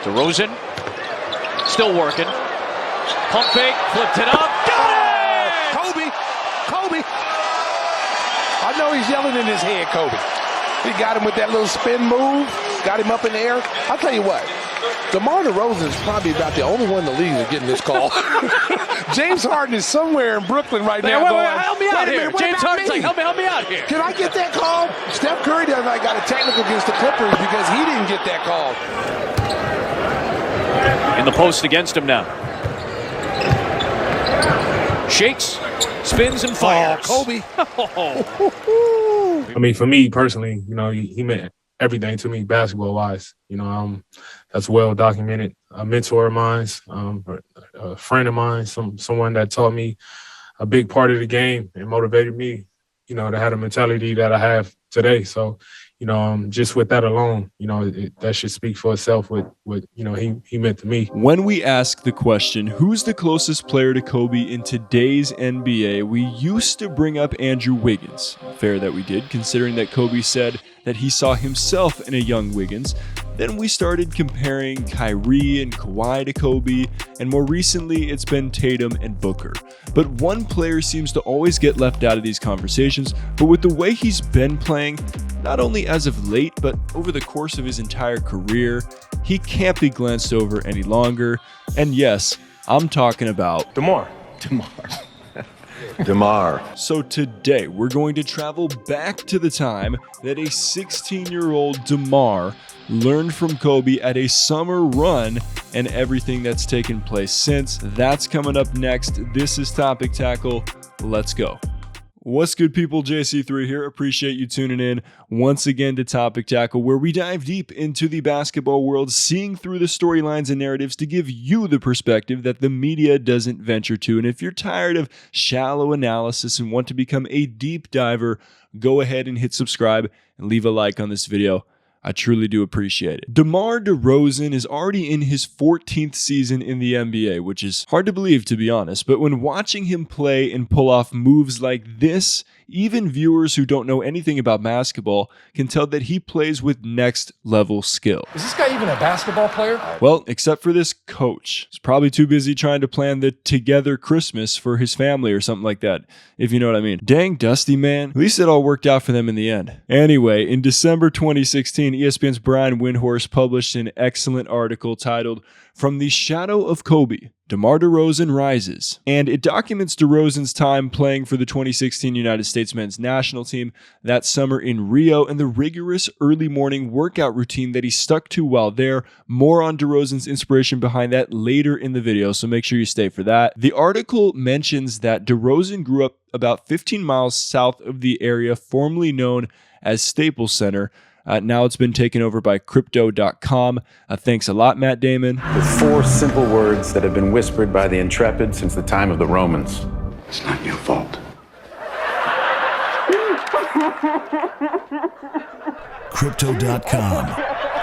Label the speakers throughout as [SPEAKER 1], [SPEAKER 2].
[SPEAKER 1] DeRozan, still working. Pump fake, flipped it up, got it!
[SPEAKER 2] Kobe! I know he's yelling in his head, Kobe. He got him with that little spin move, got him up in the air. I'll tell you what, DeMar DeRozan is probably about the only one in the league that's getting this call. James Harden is somewhere in Brooklyn right now going,
[SPEAKER 1] help me out here. James Harden's like, help me out here.
[SPEAKER 2] Can I get that call? Steph Curry doesn't like got a technical against the Clippers because he didn't get that call.
[SPEAKER 1] In the post against him now. Shakes, spins, and fires.
[SPEAKER 2] Kobe.
[SPEAKER 3] I mean, for me personally, you know, he meant everything to me basketball-wise. You know, that's well documented. A mentor of mine, a friend of mine, someone that taught me a big part of the game and motivated me, you know, to have the mentality that I have today. So, you know, just with that alone, you know, that should speak for itself with what, you know, he meant to me.
[SPEAKER 4] When we ask the question, who's the closest player to Kobe in today's NBA, we used to bring up Andrew Wiggins. Fair that we did, considering that Kobe said that he saw himself in a young Wiggins. Then we started comparing Kyrie and Kawhi to Kobe, and more recently it's been Tatum and Booker. But one player seems to always get left out of these conversations, but with the way he's been playing, not only as of late, but over the course of his entire career, he can't be glanced over any longer. And yes, I'm talking about
[SPEAKER 2] DeMar.
[SPEAKER 4] So today, we're going to travel back to the time that a 16-year-old DeMar learned from Kobe at a summer run and everything that's taken place since. That's coming up next. This is Topic Tackle. Let's go. What's good, people? JC3 here. Appreciate you tuning in once again to Topic Tackle, where we dive deep into the basketball world, seeing through the storylines and narratives to give you the perspective that the media doesn't venture to. And if you're tired of shallow analysis and want to become a deep diver, go ahead and hit subscribe and leave a like on this video. I truly do appreciate it. DeMar DeRozan is already in his 14th season in the NBA, which is hard to believe, to be honest. But when watching him play and pull off moves like this, even viewers who don't know anything about basketball can tell that he plays with next level skill.
[SPEAKER 5] Is this guy even a basketball player?
[SPEAKER 4] Well, except for this coach. He's probably too busy trying to plan the together Christmas for his family or something like that, if you know what I mean. Dang, Dusty, man. At least it all worked out for them in the end. Anyway, in December 2016, ESPN's Brian Windhorst published an excellent article titled "From the Shadow of Kobe, DeMar DeRozan Rises." And it documents DeRozan's time playing for the 2016 United States men's national team that summer in Rio and the rigorous early morning workout routine that he stuck to while there. More on DeRozan's inspiration behind that later in the video, so make sure you stay for that. The article mentions that DeRozan grew up about 15 miles south of the area formerly known as Staples Center. Now it's been taken over by Crypto.com. Thanks a lot, Matt Damon.
[SPEAKER 6] With 4 simple words that have been whispered by the intrepid since the time of the Romans.
[SPEAKER 7] It's not your fault.
[SPEAKER 8] Crypto.com.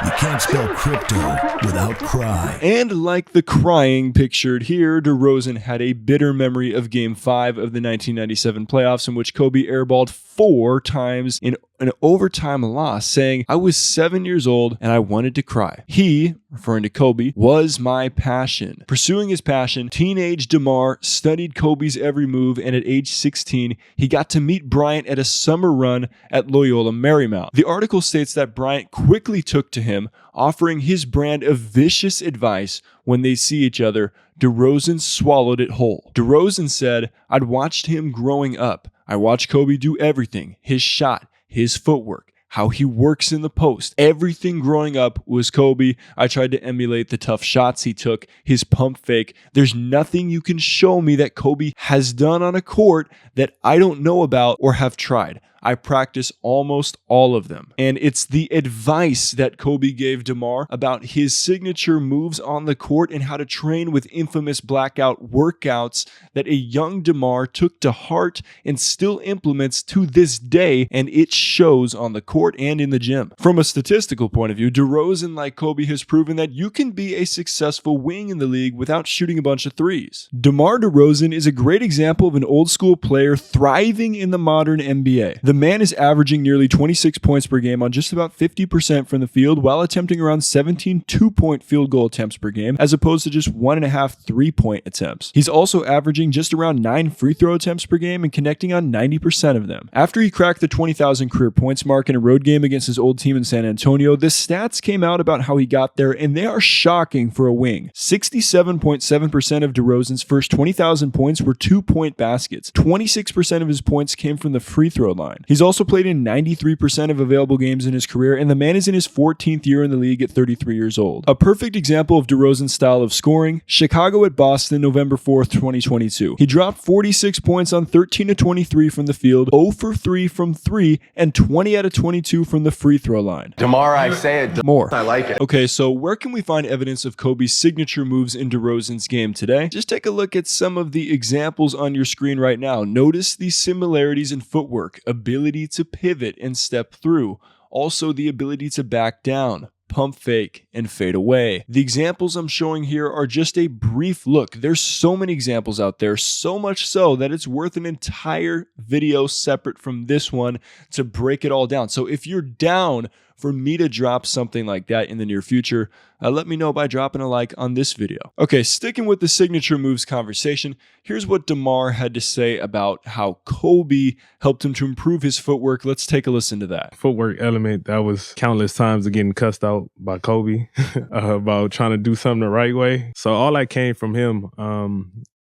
[SPEAKER 8] You can't spell crypto without cry.
[SPEAKER 4] And like the crying pictured here, DeRozan had a bitter memory of Game 5 of the 1997 playoffs in which Kobe airballed 4 times in an overtime loss, saying, "I was 7 years old and I wanted to cry. He," referring to Kobe, "was my passion." Pursuing his passion, teenage DeMar studied Kobe's every move, and at age 16, he got to meet Bryant at a summer run at Loyola Marymount. The article states that Bryant quickly took to him, offering his brand of vicious advice when they see each other. DeRozan swallowed it whole. DeRozan said, "I'd watched him growing up. I watched Kobe do everything, his shot, his footwork, how he works in the post. Everything growing up was Kobe. I tried to emulate the tough shots he took, his pump fake. There's nothing you can show me that Kobe has done on a court that I don't know about or have tried. I practice almost all of them." And it's the advice that Kobe gave DeMar about his signature moves on the court and how to train with infamous blackout workouts that a young DeMar took to heart and still implements to this day, and it shows on the court and in the gym. From a statistical point of view, DeRozan, like Kobe, has proven that you can be a successful wing in the league without shooting a bunch of threes. DeMar DeRozan is a great example of an old school player thriving in the modern NBA. The man is averaging nearly 26 points per game on just about 50% from the field while attempting around 17 two-point field goal attempts per game as opposed to just 1.5 three-point attempts. He's also averaging just around 9 free throw attempts per game and connecting on 90% of them. After he cracked the 20,000 career points mark in a road game against his old team in San Antonio, the stats came out about how he got there, and they are shocking for a wing. 67.7% of DeRozan's first 20,000 points were two-point baskets. 26% of his points came from the free throw line. He's also played in 93% of available games in his career, and the man is in his 14th year in the league at 33 years old. A perfect example of DeRozan's style of scoring: Chicago at Boston, November 4th, 2022. He dropped 46 points on 13 of 23 from the field, 0 for 3 from 3, and 20 out of 22 from the free throw line.
[SPEAKER 7] DeMar, I say it.
[SPEAKER 4] More.
[SPEAKER 7] I like it.
[SPEAKER 4] Okay, so where can we find evidence of Kobe's signature moves in DeRozan's game today? Just take a look at some of the examples on your screen right now. Notice the similarities in footwork, ability to pivot and step through, also the ability to back down, pump fake, and fade away. The examples I'm showing here are just a brief look. There's so many examples out there, so much so that it's worth an entire video separate from this one to break it all down. So if you're down for me to drop something like that in the near future, let me know by dropping a like on this video. Okay, sticking with the signature moves conversation, here's what DeMar had to say about how Kobe helped him to improve his footwork. Let's take a listen to that.
[SPEAKER 3] Footwork element, that was countless times of getting cussed out by Kobe about trying to do something the right way. So all that came from him.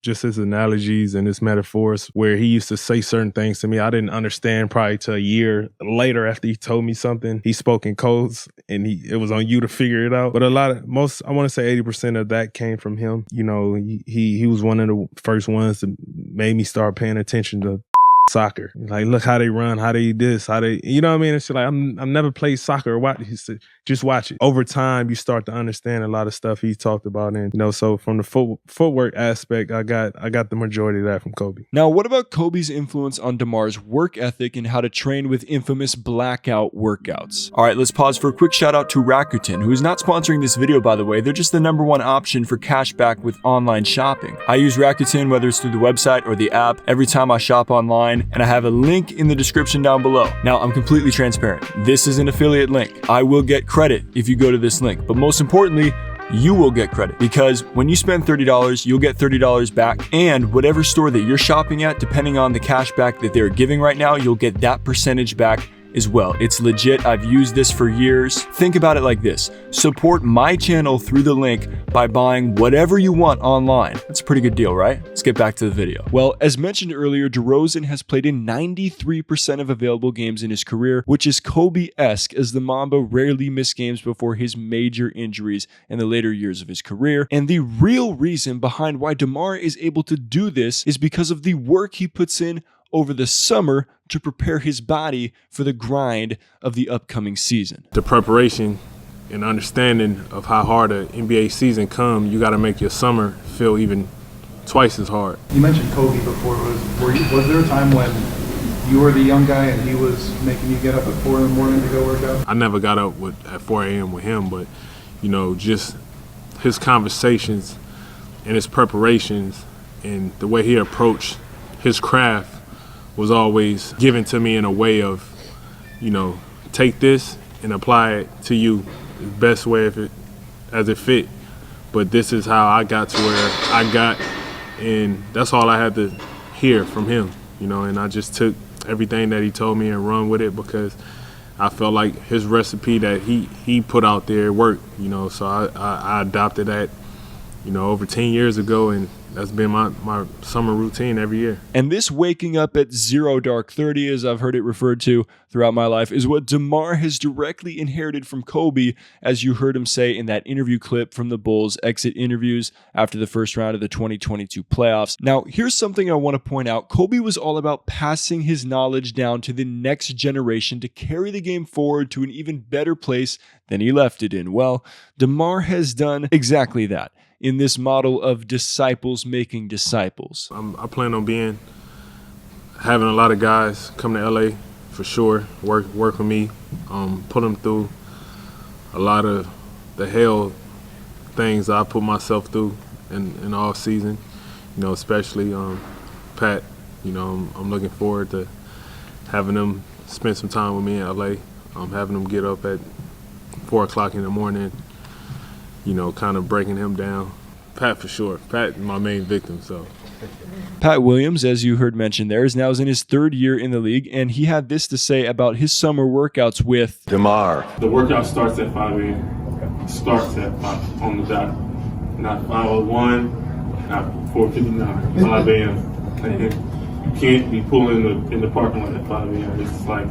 [SPEAKER 3] Just his analogies and his metaphors, where he used to say certain things to me I didn't understand probably till a year later after he told me something. He spoke in codes, and it was on you to figure it out. But I want to say 80% of that came from him. You know, he was one of the first ones that made me start paying attention to soccer. Like, look how they run, how they this, how they, you know what I mean? It's like, I've never played soccer or watch. He said, just watch it. Over time, you start to understand a lot of stuff he talked about. And, you know, so from the footwork aspect, I got the majority of that from Kobe.
[SPEAKER 4] Now, what about Kobe's influence on DeMar's work ethic and how to train with infamous blackout workouts? All right, let's pause for a quick shout out to Rakuten, who is not sponsoring this video, by the way. They're just the #1 option for cash back with online shopping. I use Rakuten, whether it's through the website or the app, every time I shop online, and I have a link in the description down below. Now, I'm completely transparent. This is an affiliate link. I will get credit if you go to this link, but most importantly, you will get credit, because when you spend $30, you'll get $30 back, and whatever store that you're shopping at, depending on the cash back that they're giving right now, you'll get that percentage back as well. It's legit. I've used this for years. Think about it like this. Support my channel through the link by buying whatever you want online. That's a pretty good deal, right? Let's get back to the video. Well, as mentioned earlier, DeRozan has played in 93% of available games in his career, which is Kobe-esque, as the Mamba rarely missed games before his major injuries in the later years of his career. And the real reason behind why DeMar is able to do this is because of the work he puts in over the summer to prepare his body for the grind of the upcoming season.
[SPEAKER 3] The preparation and understanding of how hard an NBA season comes, you got to make your summer feel even twice as hard.
[SPEAKER 5] You mentioned Kobe before. Was there a time when you were the young guy and he was making you get up at 4 in the morning to go work out?
[SPEAKER 3] I never got up at 4 a.m. with him, but, you know, just his conversations and his preparations and the way he approached his craft was always given to me in a way of, you know, take this and apply it to you the best way as it fit. But this is how I got to where I got, and that's all I had to hear from him, you know, and I just took everything that he told me and run with it, because I felt like his recipe that he put out there worked, you know, so I adopted that, you know, over 10 years ago, and that's been my summer routine every year.
[SPEAKER 4] And this waking up at 0 dark 30, as I've heard it referred to throughout my life, is what DeMar has directly inherited from Kobe, as you heard him say in that interview clip from the Bulls' exit interviews after the first round of the 2022 playoffs. Now, here's something I want to point out. Kobe was all about passing his knowledge down to the next generation to carry the game forward to an even better place than he left it in. Well, DeMar has done exactly that in this model of disciples making disciples.
[SPEAKER 3] I plan on having a lot of guys come to LA for sure, work with me, put them through a lot of the hell things I put myself through in all season, you know, especially Pat. You know, I'm looking forward to having them spent some time with me in LA, having him get up at 4 o'clock in the morning, you know, kind of breaking him down. Pat for sure. Pat, my main victim, so.
[SPEAKER 4] Pat Williams, as you heard mentioned there, is now in his 3rd year in the league, and he had this to say about his summer workouts with
[SPEAKER 6] DeMar.
[SPEAKER 3] The workout starts at 5 a.m. Starts at 5 on the dot. Not 5:01, not 4:59, 5 a.m. And you can't be pulling in the parking lot at 5 a.m. It's like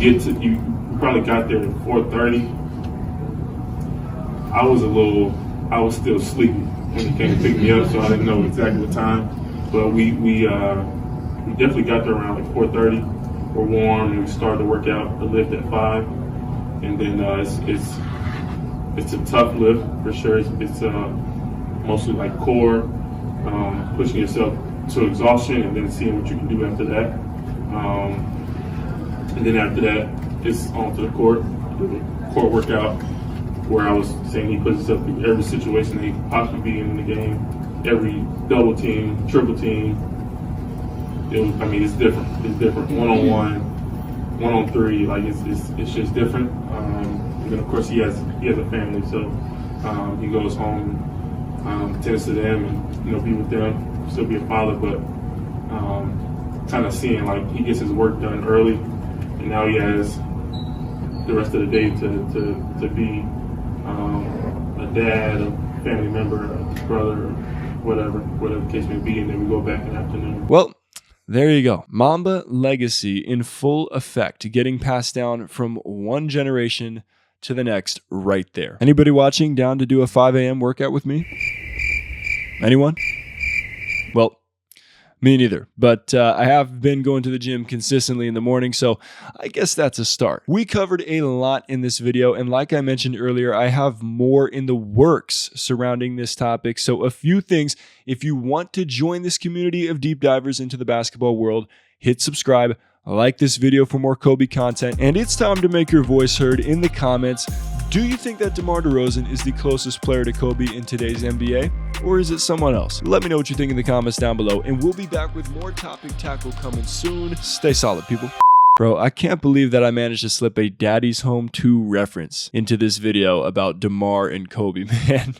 [SPEAKER 3] you probably got there at 4:30. I was still sleepy when he came to pick me up, so I didn't know exactly the time. But we definitely got there around like 4:30. We're warm and we started the workout, the lift at 5. And then it's a tough lift for sure. It's mostly like core, pushing yourself to exhaustion and then seeing what you can do after that. And then after that, it's onto the court workout, where I was saying he puts himself through every situation that he could possibly be in the game, every double team, triple team. It's different. It's different. 1-on-1, 1-on-3, like it's just different. And then of course he has a family, so he goes home, tends to them, and be with them, still be a father, but kind of seeing like he gets his work done early, and now he has the rest of the day to be a dad, a family member, a brother, whatever the case may be, and then we go back in the afternoon.
[SPEAKER 4] Well, there you go. Mamba legacy in full effect, getting passed down from one generation to the next right there. Anybody watching down to do a 5 a.m. workout with me? Anyone? Well, me neither, but I have been going to the gym consistently in the morning, so I guess that's a start. We covered a lot in this video, and like I mentioned earlier, I have more in the works surrounding this topic. So a few things: if you want to join this community of deep divers into the basketball world, hit subscribe, like this video for more Kobe content, and it's time to make your voice heard in the comments. Do you think that DeMar DeRozan is the closest player to Kobe in today's NBA? Or is it someone else? Let me know what you think in the comments down below, and we'll be back with more Topic Tackle coming soon. Stay solid, people. Bro, I can't believe that I managed to slip a Daddy's Home 2 reference into this video about DeMar and Kobe, man.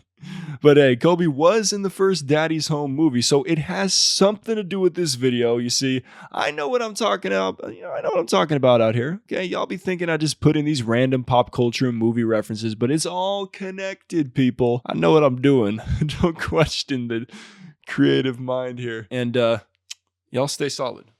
[SPEAKER 4] But hey, Kobe was in the first Daddy's Home movie, so it has something to do with this video. You see, I know what I'm talking about. I know what I'm talking about out here. Okay, y'all be thinking I just put in these random pop culture and movie references, but it's all connected, people. I know what I'm doing. Don't question the creative mind here. And y'all stay solid.